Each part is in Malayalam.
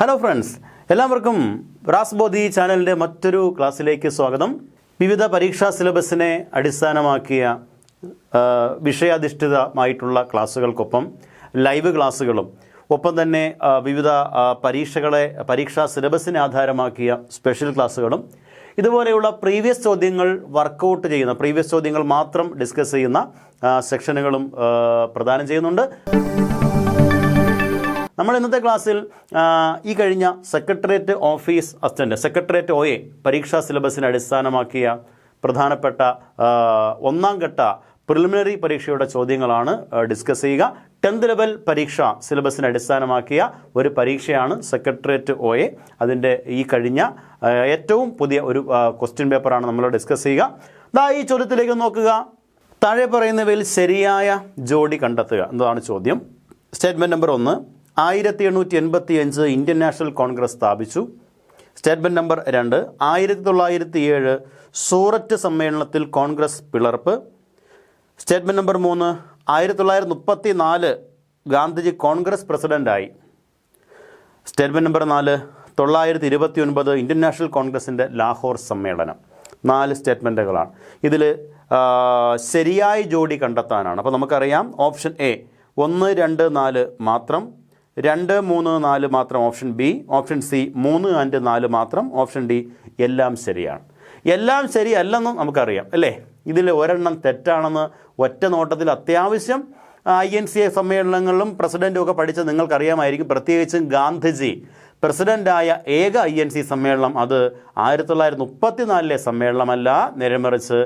ഹലോ ഫ്രണ്ട്സ്, എല്ലാവർക്കും റാസ്ബോധി ചാനലിൻ്റെ മറ്റൊരു ക്ലാസ്സിലേക്ക് സ്വാഗതം. വിവിധ പരീക്ഷാ സിലബസിനെ അടിസ്ഥാനമാക്കിയ വിഷയാധിഷ്ഠിതമായിട്ടുള്ള ക്ലാസ്സുകൾക്കൊപ്പം ലൈവ് ക്ലാസ്സുകളും ഒപ്പം തന്നെ വിവിധ പരീക്ഷാ സിലബസിനെ ആധാരമാക്കിയ സ്പെഷ്യൽ ക്ലാസ്സുകളും ഇതുപോലെയുള്ള പ്രീവിയസ് ചോദ്യങ്ങൾ വർക്കൗട്ട് ചെയ്യുന്ന പ്രീവിയസ് ചോദ്യങ്ങൾ മാത്രം ഡിസ്കസ് ചെയ്യുന്ന സെക്ഷനുകളും പ്രദാനം ചെയ്യുന്നുണ്ട്. നമ്മൾ ഇന്നത്തെ ക്ലാസ്സിൽ ഈ കഴിഞ്ഞ secretariat office assistant secretariat OA പരീക്ഷാ സിലബസിനെ അടിസ്ഥാനമാക്കിയ പ്രധാനപ്പെട്ട ഒന്നാം ഘട്ട പ്രിലിമിനറി പരീക്ഷയുടെ ചോദ്യങ്ങളാണ് ഡിസ്കസ് ചെയ്യുക. 10th ലെവൽ പരീക്ഷ സിലബസിനെ അടിസ്ഥാനമാക്കിയ ഒരു പരീക്ഷയാണ് സെക്രട്ടേറിയറ്റ് OA. അതിൻ്റെ ഈ കഴിഞ്ഞ ഏറ്റവും പുതിയ ഒരു ക്വസ്റ്റ്യൻ പേപ്പറാണ് നമ്മൾ ഡിസ്കസ് ചെയ്യുക. ഈ ചോദ്യത്തിലേക്ക് നോക്കുക. താഴെ പറയുന്നവയിൽ ശരിയായ ജോഡി കണ്ടെത്തുക എന്നതാണ് ചോദ്യം. സ്റ്റേറ്റ്മെൻറ്റ് നമ്പർ 1, 1885 ഇന്ത്യൻ നാഷണൽ കോൺഗ്രസ് സ്ഥാപിച്ചു. സ്റ്റേറ്റ്മെൻറ്റ് നമ്പർ 2, 1907 സൂററ്റ് സമ്മേളനത്തിൽ കോൺഗ്രസ് പിളർപ്പ്. സ്റ്റേറ്റ്മെൻറ്റ് നമ്പർ 3, 1934 ഗാന്ധിജി കോൺഗ്രസ് പ്രസിഡൻ്റായി. സ്റ്റേറ്റ്മെൻറ്റ് നമ്പർ 4, 1929 ഇന്ത്യൻ നാഷണൽ കോൺഗ്രസിൻ്റെ ലാഹോർ സമ്മേളനം. 4 സ്റ്റേറ്റ്മെൻറ്റുകളാണ്. ഇതിൽ ശരിയായ ജോഡി കണ്ടെത്താനാണ്. അപ്പോൾ നമുക്കറിയാം ഓപ്ഷൻ എ 1, 2, 4 മാത്രം, 2, 3, 4 മാത്രം option B, option C 3 and 4 മാത്രം, ഓപ്ഷൻ ഡി എല്ലാം ശരിയാണ്. എല്ലാം ശരിയല്ലെന്നും നമുക്കറിയാം അല്ലേ. ഇതിൽ ഒരെണ്ണം തെറ്റാണെന്ന് ഒറ്റ നോട്ടത്തിൽ അത്യാവശ്യം INC സമ്മേളനങ്ങളിലും പ്രസിഡൻറ്റും ഒക്കെ പഠിച്ച് നിങ്ങൾക്കറിയാമായിരിക്കും. പ്രത്യേകിച്ചും ഗാന്ധിജി പ്രസിഡൻ്റായ ഏക INC സമ്മേളനം അത് 1934 സമ്മേളനമല്ല, നേരെമറിച്ച്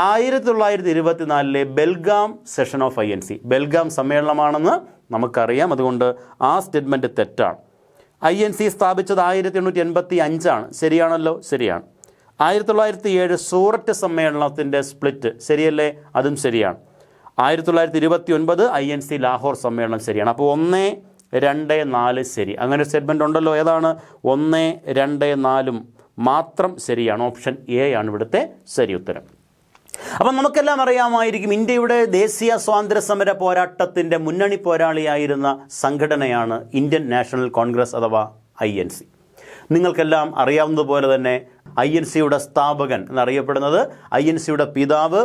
1924 Belgaum session of INC Belgaum സമ്മേളനമാണെന്ന് നമുക്കറിയാം. അതുകൊണ്ട് ആ സ്റ്റേറ്റ്മെൻറ്റ് തെറ്റാണ്. INC സ്ഥാപിച്ചത് 1885 ശരിയാണല്ലോ, ശരിയാണ്. 1907 സൂററ്റ് സമ്മേളനത്തിൻ്റെ സ്പ്ലിറ്റ് ശരിയല്ലേ, അതും ശരിയാണ്. 1929 INC ലാഹോർ സമ്മേളനം ശരിയാണ്. അപ്പോൾ 1, 2, 4 ശരി. അങ്ങനെ സ്റ്റേറ്റ്മെൻറ്റ് ഉണ്ടല്ലോ. ഏതാണ്? 1, 2, 4 മാത്രം ശരിയാണ്. ഓപ്ഷൻ എ ആണ് ഇവിടുത്തെ ശരി ഉത്തരം. അപ്പം നമുക്കെല്ലാം അറിയാമായിരിക്കും, ഇന്ത്യയുടെ ദേശീയ സ്വാതന്ത്ര്യ സമര പോരാട്ടത്തിൻ്റെ മുന്നണി പോരാളിയായിരുന്ന സംഘടനയാണ് ഇന്ത്യൻ നാഷണൽ കോൺഗ്രസ് അഥവാ INC. നിങ്ങൾക്കെല്ലാം അറിയാവുന്നതുപോലെ തന്നെ INCയുടെ സ്ഥാപകൻ എന്നറിയപ്പെടുന്നത്, INCയുടെ പിതാവ്,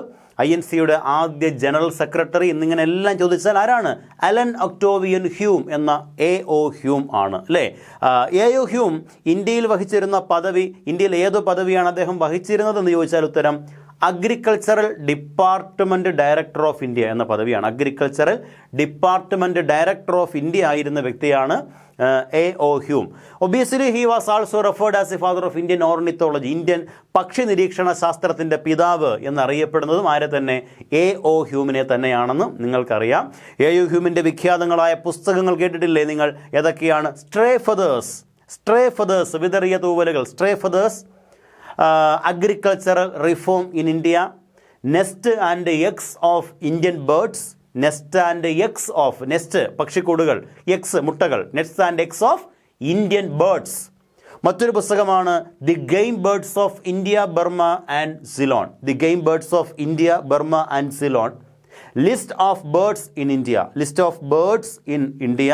INCയുടെ ആദ്യ ജനറൽ സെക്രട്ടറി എന്നിങ്ങനെ എല്ലാം ചോദിച്ചാൽ ആരാണ്? അലൻ ഒക്ടോവിയൻ ഹ്യൂം എന്ന AO ഹ്യൂം ആണ് അല്ലേ. AO ഹ്യൂം ഇന്ത്യയിൽ വഹിച്ചിരുന്ന പദവി, ഇന്ത്യയിൽ ഏത് പദവിയാണ് അദ്ദേഹം വഹിച്ചിരുന്നതെന്ന് ചോദിച്ചാൽ ഉത്തരം agricultural department director of India എന്ന പദവിയാണ്. Agricultural department director of India ആയിരുന്ന വ്യക്തിയാണ് AO Hume. Obviously he was also referred as a father of Indian ornithology. Indian പക്ഷി നിരീക്ഷണ ശാസ്ത്രത്തിൻ്റെ പിതാവ് എന്നറിയപ്പെടുന്നതും ആരെ തന്നെ? AO ഹ്യൂമിനെ തന്നെയാണെന്ന് നിങ്ങൾക്കറിയാം. AO ഹ്യൂമിൻ്റെ വിഖ്യാതങ്ങളായ പുസ്തകങ്ങൾ കേട്ടിട്ടില്ലേ നിങ്ങൾ? ഏതൊക്കെയാണ്? സ്ട്രേ ഫെദേഴ്സ് വിതറിയ തൂവലുകൾ, stray feathers, agricultural reform in India, nest and eggs of Indian birds, nest and eggs of nest പക്ഷിക്കൂടുകൾ, എക്സ് മുട്ടകൾ, nest and eggs of Indian birds. മറ്റൊരു പുസ്തകമാണ് the game birds of India, Burma and Ceylon. The game birds of India, Burma and Ceylon. List of birds in India, list of birds in India,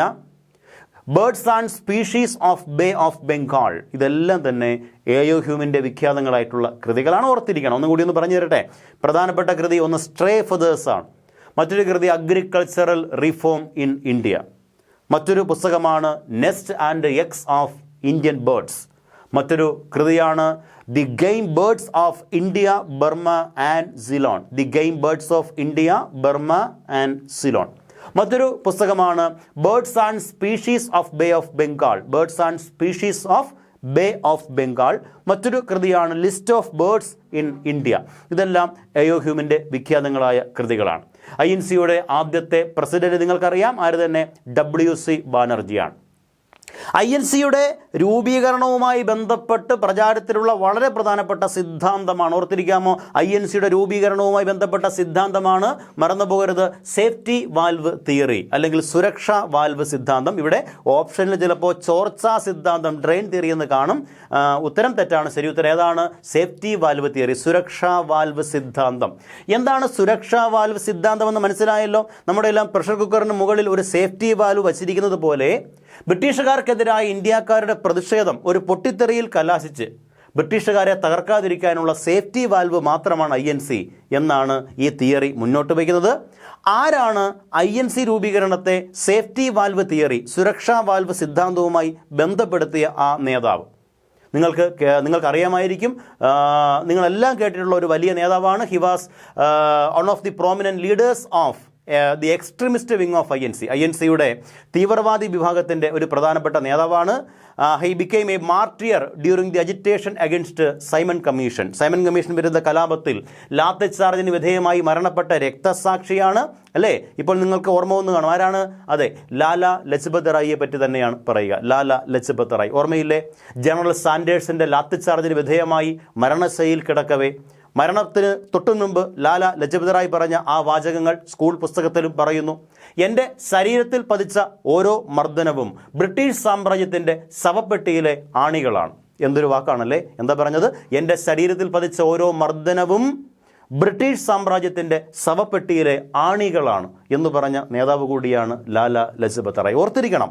birds and species of bay of Bengal. ഇതെല്ലാം തന്നെ AO ഹ്യൂമിൻ്റെ വിഖ്യാതങ്ങളായിട്ടുള്ള കൃതികളാണ്. ഓർത്തിരിക്കണം. ഒന്നും കൂടി ഒന്ന് പറഞ്ഞു തരട്ടെ. പ്രധാനപ്പെട്ട കൃതി ഒന്ന് സ്ട്രേ ഫെദേഴ്സ് ആണ്. മറ്റൊരു കൃതി അഗ്രികൾച്ചറൽ റിഫോം ഇൻ ഇന്ത്യ. മറ്റൊരു പുസ്തകമാണ് nest and eggs of Indian birds. മറ്റൊരു കൃതിയാണ് the game birds of India, Burma and Ceylon. The game birds of India, Burma and Ceylon. മറ്റൊരു പുസ്തകമാണ് birds and species of bay of Bengal. Birds and species of bay of Bengal. മറ്റൊരു കൃതിയാണ് list of birds in India. ഇതെല്ലാം AO ഹ്യൂമിൻ്റെ വിഖ്യാതങ്ങളായ കൃതികളാണ്. INCയുടെ ആദ്യത്തെ പ്രസിഡന്റ് നിങ്ങൾക്കറിയാം, ആര് തന്നെ? WC ബാനർജിയാണ്. INCയുടെ രൂപീകരണവുമായി ബന്ധപ്പെട്ട് പ്രചാരത്തിലുള്ള വളരെ പ്രധാനപ്പെട്ട സിദ്ധാന്തമാണ്, ഓർത്തിരിക്കാമോ? INCയുടെ രൂപീകരണവുമായി ബന്ധപ്പെട്ട സിദ്ധാന്തമാണ്, മറന്നു പോകരുത്, സേഫ്റ്റി വാൽവ് തിയറി അല്ലെങ്കിൽ സുരക്ഷാ വാൽവ് സിദ്ധാന്തം. ഇവിടെ ഓപ്ഷനിൽ ചിലപ്പോൾ ചോർച്ചാ സിദ്ധാന്തം, ഡ്രെയിൻ തിയറി എന്ന് കാണും. ഉത്തരം തെറ്റാണ്. ശരി ഉത്തരം ഏതാണ്? സേഫ്റ്റി വാൽവ് തിയറി, സുരക്ഷാ വാൽവ് സിദ്ധാന്തം. എന്താണ് സുരക്ഷാ വാൽവ് സിദ്ധാന്തം എന്ന് മനസ്സിലായല്ലോ. നമ്മുടെ എല്ലാം പ്രഷർ കുക്കറിന് മുകളിൽ ഒരു സേഫ്റ്റി വാൽവ് വച്ചിരിക്കുന്നത് പോലെ ബ്രിട്ടീഷുകാർക്കെതിരായ ഇന്ത്യക്കാരുടെ പ്രതിഷേധം ഒരു പൊട്ടിത്തെറിയിൽ കലാശിച്ച് ബ്രിട്ടീഷുകാരെ തകർക്കാതിരിക്കാനുള്ള സേഫ്റ്റി വാൽവ് മാത്രമാണ് INC എന്നാണ് ഈ തിയറി മുന്നോട്ട് വയ്ക്കുന്നത്. ആരാണ് INC രൂപീകരണത്തെ സേഫ്റ്റി വാൽവ് തിയറി, സുരക്ഷാ വാൽവ് സിദ്ധാന്തവുമായി ബന്ധപ്പെടുത്തിയ ആ നേതാവ്? നിങ്ങൾക്കറിയാമായിരിക്കും, നിങ്ങളെല്ലാം കേട്ടിട്ടുള്ള ഒരു വലിയ നേതാവാണ്. He was one of the prominent leaders of the extremist wing of INCയുടെ തീവ്രവാദി വിഭാഗത്തിൻ്റെ ഒരു പ്രധാനപ്പെട്ട നേതാവാണ്. He became a martyr during the agitation against Simon Commission വിരുദ്ധ കലാപത്തിൽ ലാത്തി ചാർജിന് വിധേയമായി മരണപ്പെട്ട രക്തസാക്ഷിയാണ് അല്ലേ? ഇപ്പോൾ നിങ്ങൾക്ക് ഓർമ്മ വന്ന് കാണും, ആരാണ്? അതെ, ലാല ലജ്പത് റായിയെ പറ്റി തന്നെയാണ് പറയുക. ലാല ലജ്പത് റായ് ഓർമ്മയില്ലേ? ജനറൽ സാൻഡേഴ്സിൻ്റെ ലാത്തി ചാർജിന് വിധേയമായി മരണശൈലിയിൽ കിടക്കവേ മരണത്തിന് തൊട്ടു മുമ്പ് ലാല ലജ്പത് റായ് പറഞ്ഞ ആ വാചകങ്ങൾ സ്കൂൾ പുസ്തകത്തിലും പറയുന്നു. എൻ്റെ ശരീരത്തിൽ പതിച്ച ഓരോ മർദ്ദനവും ബ്രിട്ടീഷ് സാമ്രാജ്യത്തിൻ്റെ ശവപ്പെട്ടിയിലെ ആണികളാണ്. എന്തൊരു വാക്കാണല്ലേ? എന്താ പറഞ്ഞത്? എൻ്റെ ശരീരത്തിൽ പതിച്ച ഓരോ മർദ്ദനവും ബ്രിട്ടീഷ് സാമ്രാജ്യത്തിൻ്റെ ശവപ്പെട്ടിയിലെ ആണികളാണ് എന്ന് പറഞ്ഞ നേതാവ് കൂടിയാണ് ലാല ലജ്പത് റായ്. ഓർത്തിരിക്കണം,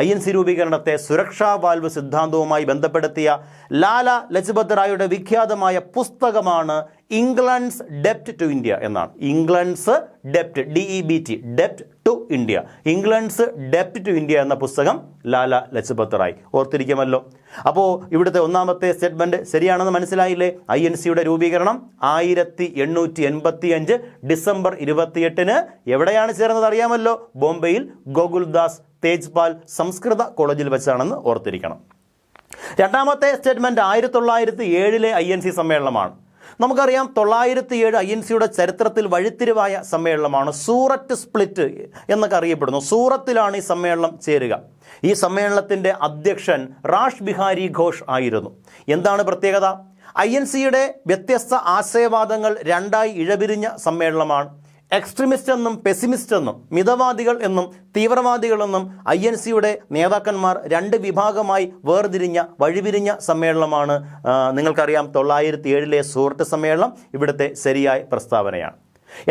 INC രൂപീകരണത്തെ സുരക്ഷാ വാൽവ് സിദ്ധാന്തവുമായി ബന്ധപ്പെടുത്തിയ ലാല ലജ്പത് റായിയുടെ വിഖ്യാതമായ പുസ്തകമാണ് ഇംഗ്ലണ്ട്സ് ഡെപ്റ്റ് ടു ഇന്ത്യ എന്നാണ്. England's ഡെപ്റ്റ്, DEBT, ഡെപ്റ്റ് to India, England's ഡെപ്റ്റ് to India എന്ന പുസ്തകം ലാല ലജ്പത് റായ്. ഓർത്തിരിക്കുമല്ലോ. അപ്പോൾ ഇവിടുത്തെ ഒന്നാമത്തെ സ്റ്റേറ്റ്മെൻറ്റ് ശരിയാണെന്ന് മനസ്സിലായില്ലേ? INCയുടെ രൂപീകരണം 1885 ഡിസംബർ 28 എവിടെയാണ് ചേർന്നത് അറിയാമല്ലോ? ബോംബെയിൽ ഗോകുൽദാസ് തേജ്പാൽ സംസ്കൃത കോളേജിൽ വെച്ചാണെന്ന് ഓർത്തിരിക്കണം. രണ്ടാമത്തെ സ്റ്റേറ്റ്മെൻറ്റ് 1907 INC സമ്മേളനമാണ്. നമുക്കറിയാം 907 INCയുടെ ചരിത്രത്തിൽ വഴിത്തിരിവായ സമ്മേളനമാണ്. സൂററ്റ് സ്പ്ലിറ്റ് എന്നൊക്കെ അറിയപ്പെടുന്നു. സൂറത്തിലാണ് ഈ സമ്മേളനം ചേരുക. ഈ സമ്മേളനത്തിൻ്റെ അധ്യക്ഷൻ റാഷ് ബിഹാരി ഘോഷ് ആയിരുന്നു. എന്താണ് പ്രത്യേകത? INCയുടെ വ്യത്യസ്ത ആശയവാദങ്ങൾ രണ്ടായി ഇഴപിരിഞ്ഞ സമ്മേളനമാണ്. എക്സ്ട്രീമിസ്റ്റ് എന്നും പെസിമിസ്റ്റ് എന്നും, മിതവാദികൾ എന്നും തീവ്രവാദികൾ എന്നും INCയുടെ നേതാക്കന്മാർ രണ്ട് വിഭാഗമായി വഴിപിരിഞ്ഞ സമ്മേളനമാണ്. നിങ്ങൾക്കറിയാം 907 സൂററ്റ് സമ്മേളനം ഇവിടുത്തെ ശരിയായ പ്രസ്താവനയാണ്.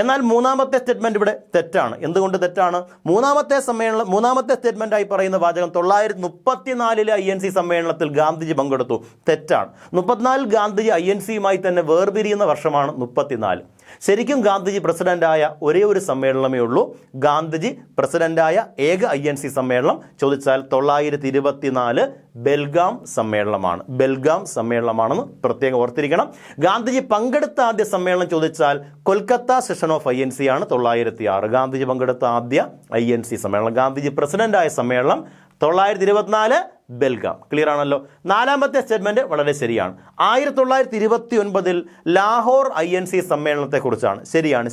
എന്നാൽ മൂന്നാമത്തെ സ്റ്റേറ്റ്മെൻറ്റ് ഇവിടെ തെറ്റാണ്. എന്തുകൊണ്ട് തെറ്റാണ്? മൂന്നാമത്തെ സ്റ്റേറ്റ്മെൻറ്റായി പറയുന്ന വാചകം 934 INC സമ്മേളനത്തിൽ ഗാന്ധിജി പങ്കെടുത്തു. തെറ്റാണ്. 34 ഗാന്ധിജി INCയുമായി തന്നെ വേർപിരിയുന്ന വർഷമാണ് 34. ശരിക്കും ഗാന്ധിജി പ്രസിഡന്റായ ഒരേ ഒരു സമ്മേളനമേ ഉള്ളൂ. ഗാന്ധിജി പ്രസിഡന്റായ ഏക INC സമ്മേളനം ചോദിച്ചാൽ 924 ബെൽഗാം സമ്മേളനമാണ്. ബെൽഗാം സമ്മേളനമാണെന്ന് പ്രത്യേകം ഓർത്തിരിക്കണം. ഗാന്ധിജി പങ്കെടുത്ത ആദ്യ സമ്മേളനം ചോദിച്ചാൽ കൊൽക്കത്ത സെഷൻ ഓഫ് INC ആണ് 906. ഗാന്ധിജി പങ്കെടുത്ത ആദ്യ INC സമ്മേളനം. ഗാന്ധിജി പ്രസിഡന്റായ സമ്മേളനം 924 ബെൽഗാം. ക്ലിയർ ആണല്ലോ? നാലാമത്തെ സ്റ്റേറ്റ്മെൻറ്റ് വളരെ ശരിയാണ്. 1929 ലാഹോർ INC സമ്മേളനത്തെക്കുറിച്ചാണ്.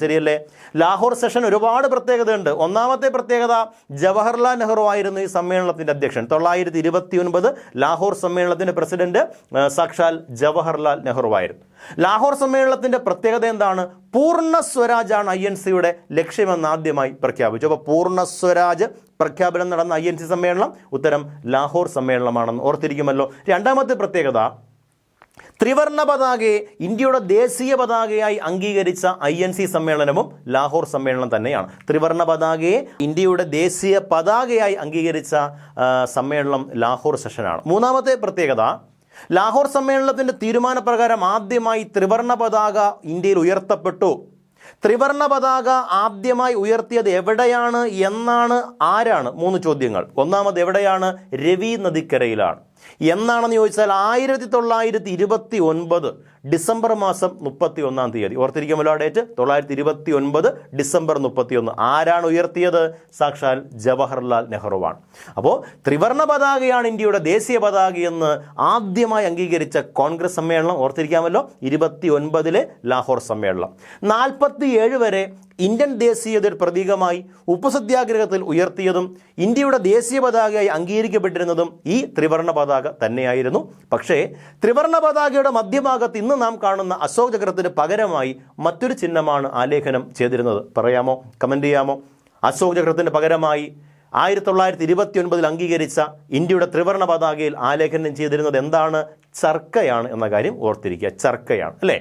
ശരിയല്ലേ? ലാഹോർ സെഷൻ ഒരുപാട് പ്രത്യേകതയുണ്ട്. ഒന്നാമത്തെ പ്രത്യേകത, ജവഹർലാൽ നെഹ്റു ആയിരുന്നു ഈ സമ്മേളനത്തിൻ്റെ അധ്യക്ഷൻ. 929 ലാഹോർ സമ്മേളനത്തിൻ്റെ പ്രസിഡന്റ് സാക്ഷാൽ ജവഹർലാൽ നെഹ്റു ആയിരുന്നു. ലാഹോർ സമ്മേളനത്തിൻ്റെ പ്രത്യേകത എന്താണ്? പൂർണ്ണ സ്വരാജാണ് INCയുടെ ലക്ഷ്യമെന്ന് ആദ്യമായി പ്രഖ്യാപിച്ചു. അപ്പോൾ പൂർണ്ണ സ്വരാജ് പ്രഖ്യാപനം നടന്ന INC സമ്മേളനം ഉത്തരം ലാഹോർ സമ്മേളനമാണെന്ന് ഓർത്തിരിക്കുമല്ലോ. രണ്ടാമത്തെ പ്രത്യേകത, ത്രിവർണ്ണ പതാകയെ ഇന്ത്യയുടെ ദേശീയ പതാകയായി അംഗീകരിച്ച INC സമ്മേളനവും ലാഹോർ സമ്മേളനം തന്നെയാണ്. ത്രിവർണ്ണ പതാകയെ ഇന്ത്യയുടെ ദേശീയ പതാകയായി അംഗീകരിച്ച സമ്മേളനം ലാഹോർ സെഷനാണ്. മൂന്നാമത്തെ പ്രത്യേകത, ലാഹോർ സമ്മേളനത്തിൻ്റെ തീരുമാനപ്രകാരം ആദ്യമായി ത്രിവർണ്ണ പതാക ഇന്ത്യയിൽ ഉയർത്തപ്പെട്ടു. ത്രിവർണ്ണ പതാക ആദ്യമായി ഉയർത്തിയത് എവിടെയാണ്, എന്നാണ്, ആരാണ്? 3 ചോദ്യങ്ങൾ. ഒന്നാമത് എവിടെയാണ്? രവി നദിക്കരയിലാണ്. എന്നാണെന്ന് ചോദിച്ചാൽ 1929 ഡിസംബർ മാസം 31-ാം തീയതി. ഓർത്തിരിക്കുമല്ലോ ആ ഡേറ്റ്? 1929 ഡിസംബർ 31. ആരാണ് ഉയർത്തിയത്? സാക്ഷാൽ ജവഹർലാൽ നെഹ്റുവാണ്. അപ്പോൾ ത്രിവർണ്ണ പതാകയാണ് ഇന്ത്യയുടെ ദേശീയ പതാകയെന്ന് ആദ്യമായി അംഗീകരിച്ച കോൺഗ്രസ് സമ്മേളനം ഓർത്തിരിക്കാമല്ലോ, 29 ലാഹോർ സമ്മേളനം. 47 വരെ ഇന്ത്യൻ ദേശീയതയുടെ പ്രതീകമായി ഉപ്പു സത്യാഗ്രഹത്തിൽ ഉയർത്തിയതും ഇന്ത്യയുടെ ദേശീയ പതാകയായി അംഗീകരിക്കപ്പെട്ടിരുന്നതും ഈ ത്രിവർണ്ണ പതാക തന്നെയായിരുന്നു. പക്ഷേ ത്രിവർണ്ണ പതാകയുടെ മധ്യഭാഗത്ത് ഇന്ന് നാം കാണുന്ന അശോക ചക്രത്തിന് പകരമായി മറ്റൊരു ചിഹ്നമാണ് ആലേഖനം ചെയ്തിരുന്നത്. പറയാമോ? കമൻറ്റ് ചെയ്യാമോ? അശോക ചക്രത്തിന് പകരമായി 1929 അംഗീകരിച്ച ഇന്ത്യയുടെ ത്രിവർണ്ണ പതാകയിൽ ആലേഖനം ചെയ്തിരുന്നത് എന്താണ്? ചർക്കയാണ് എന്ന കാര്യം ഓർത്തിരിക്കുക. ചർക്കയാണ് അല്ലേ?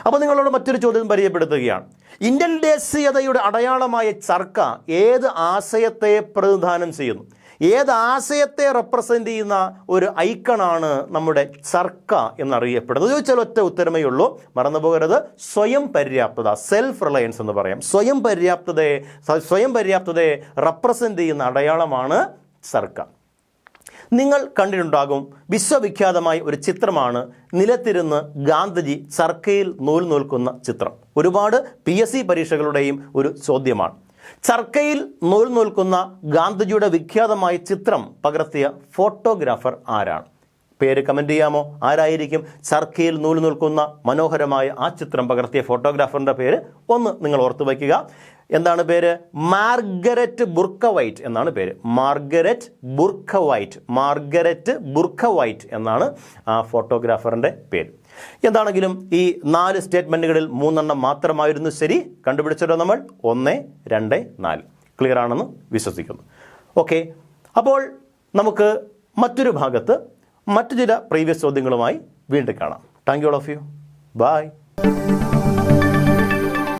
അപ്പോൾ നിങ്ങളോട് മറ്റൊരു ചോദ്യം പരിചയപ്പെടുത്തുകയാണ്. ഇന്ത്യൻ ദേശീയതയുടെ അടയാളമായ ചർക്ക ഏത് ആശയത്തെ പ്രതിനിധാനം ചെയ്യുന്നു? ഏത് ആശയത്തെ റെപ്രസെൻ്റ് ചെയ്യുന്ന ഒരു ഐക്കണാണ് നമ്മുടെ ചർക്ക എന്നറിയപ്പെടുന്നത്? ചോദിച്ചാൽ ഒറ്റ ഉത്തരമേ ഉള്ളൂ, മറന്നു പോകരുത്. സ്വയം പര്യാപ്തത, സെൽഫ് റിലയൻസ് എന്ന് പറയാം. സ്വയം പര്യാപ്തതയെ റെപ്രസെൻ്റ് ചെയ്യുന്ന അടയാളമാണ് ചർക്ക. നിങ്ങൾ കണ്ടിട്ടുണ്ടാകും, വിശ്വവിഖ്യാതമായ ഒരു ചിത്രമാണ് നിലത്തിരുന്ന് ഗാന്ധിജി ചർക്കയിൽ നൂൽ നൂൽക്കുന്ന ചിത്രം. ഒരുപാട് PSC പരീക്ഷകളുടെയും ഒരു ചോദ്യമാണ്. ചർക്കയിൽ നൂൽ നൂൽക്കുന്ന ഗാന്ധിജിയുടെ വിഖ്യാതമായ ചിത്രം പകർത്തിയ ഫോട്ടോഗ്രാഫർ ആരാണ്? പേര് കമൻറ്റ് ചെയ്യാമോ? ആരായിരിക്കും ചർക്കയിൽ നൂൽ നൂൽക്കുന്ന മനോഹരമായ ആ ചിത്രം പകർത്തിയ ഫോട്ടോഗ്രാഫറിൻ്റെ പേര് ഒന്ന് നിങ്ങൾ ഓർത്തു വയ്ക്കുക. എന്താണ് പേര്? മാർഗരറ്റ് ബുർക്കവൈറ്റ് എന്നാണ് പേര്. മാർഗരറ്റ് ബുർക്കവൈറ്റ് എന്നാണ് ആ ഫോട്ടോഗ്രാഫറിൻ്റെ പേര്. എന്താണെങ്കിലും ഈ 4 സ്റ്റേറ്റ്മെൻറ്റുകളിൽ 3 മാത്രമായിരുന്നു ശരി. കണ്ടുപിടിച്ചല്ലോ നമ്മൾ 1, 2, 4. ക്ലിയർ ആണെന്ന് വിശ്വസിക്കുന്നു. ഓക്കെ, അപ്പോൾ നമുക്ക് മറ്റൊരു ഭാഗത്ത് മറ്റു ചില പ്രീവിയസ് ചോദ്യങ്ങളുമായി വീണ്ടും കാണാം. Thank you all of you. By.